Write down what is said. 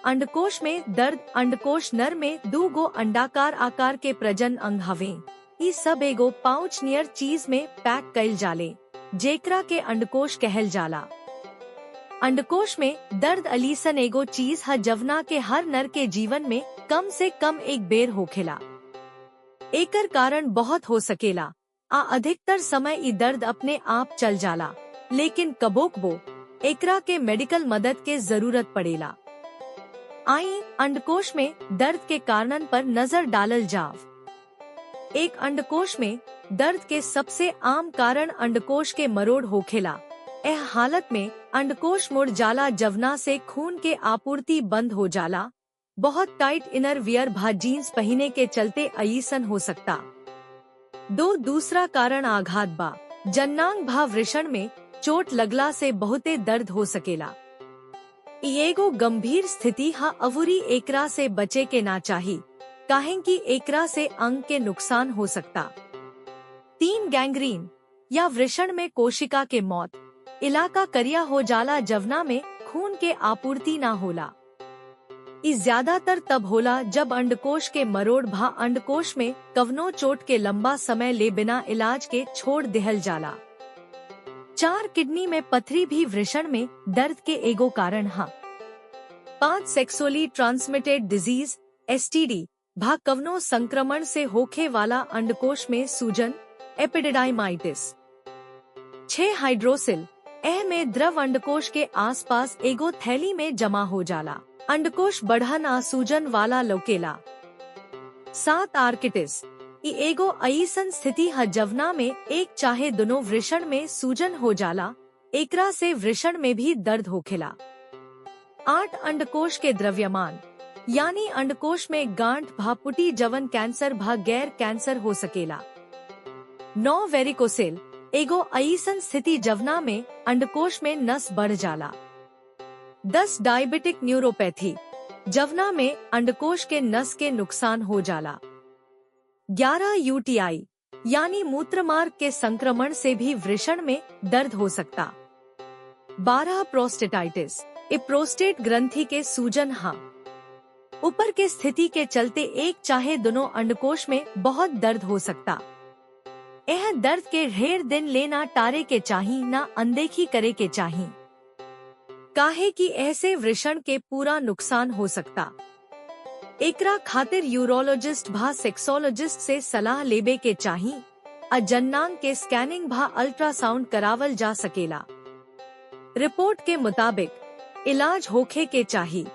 अंडकोश में दर्द। अंडकोश नर में 2 गो अंडाकार आकार के प्रजनन अंग हवे। ई सब एगो पाउच नियर चीज में पैक कइल जाले, जेकरा के अंडकोश कहल जाला। अंडकोश में दर्द अलीसन एगो चीज है जवना के हर नर के जीवन में कम से कम एक बेर होखेला। एकर कारण बहुत हो सकेला, अधिकतर समय ई दर्द अपने आप चल जाला, लेकिन कबो-कबो एकरा के मेडिकल मदद के जरूरत पड़ेला। आई अंडकोश में दर्द के कारणन पर नजर डालल जाव। एक अंडकोश में दर्द के सबसे आम कारण अंडकोश के मरोड़ होखेला। एह हालत में अंडकोश मुड़ जाला जवना से खून के आपूर्ति बंद हो जाला। बहुत टाइट इनर वियर भा जीन्स पहने के चलते अयीसन हो सकता। दूसरा कारण आघात बा। जन्नांग भा वृषण में चोट लगला से बहुते दर्द हो सकेला। ई एगो गंभीर स्थिति हा अवुरी एकरा से बचे के ना चाही, काहें कि एकरा से अंग के नुकसान हो सकता। 3 गैंग्रीन या वृषण में कोशिका के मौत। इलाका करिया हो जाला जवना में खून के आपूर्ति ना होला। इस ज्यादातर तब होला जब अंडकोश के मरोड़ भा अंडकोश में कवनो चोट के लंबा समय ले बिना इलाज के छोड़ देहल जाला। 4 किडनी में पथरी भी वृषण में दर्द के एगो कारण हा। 5 सेक्सुअली ट्रांसमिटेड डिजीज STD भा कवनो संक्रमण से होखे वाला अंडकोश में सूजन एपिडिडाइमाइटिस। 6 हाइड्रोसिल में द्रव अंडकोश के आसपास एगो थैली में जमा हो जाला। अंडकोश बढ़न आ सूजन वाला लौकेला। 7 आर्किटिस। ई एगो अईसन स्थिति है जवना में एक चाहे दोनों वृषण में सूजन हो जाला, एकरा से वृषण में भी दर्द होखेला। 8 अंडकोश के द्रव्यमान, यानी अंडकोश में गांठ भा पुटी जवन कैंसर भा गैर कैंसर हो सकेला। 9 वेरिकोसेल। एगो अईसन स्थिति जवना में अंडकोश में नस बढ़ जाला। 10 डायबिटिक न्यूरोपैथी, जवना में अंडकोश के नस के नुकसान हो जाला। 11 UTI, यानी मूत्रमार्ग के संक्रमण से भी वृषण में दर्द हो सकता। 12 प्रोस्टेटाइटिस। ए प्रोस्टेट ग्रंथि के सूजन हा। ऊपर के स्थिति के चलते एक चाहे दोनों अंडकोश में बहुत दर्द हो सकता। यह दर्द के ढेर दिन लेना टारे के चाही, ना अनदेखी करे के चाही, काहे कि ऐसे वृषण के पूरा नुकसान हो सकता। एकरा खातिर यूरोलॉजिस्ट भा सेक्सोलॉजिस्ट से सलाह लेबे के चाही। जन्नांग के स्कैनिंग भा अल्ट्रासाउंड करावल जा सकेला। रिपोर्ट के मुताबिक इलाज होखे के चाही।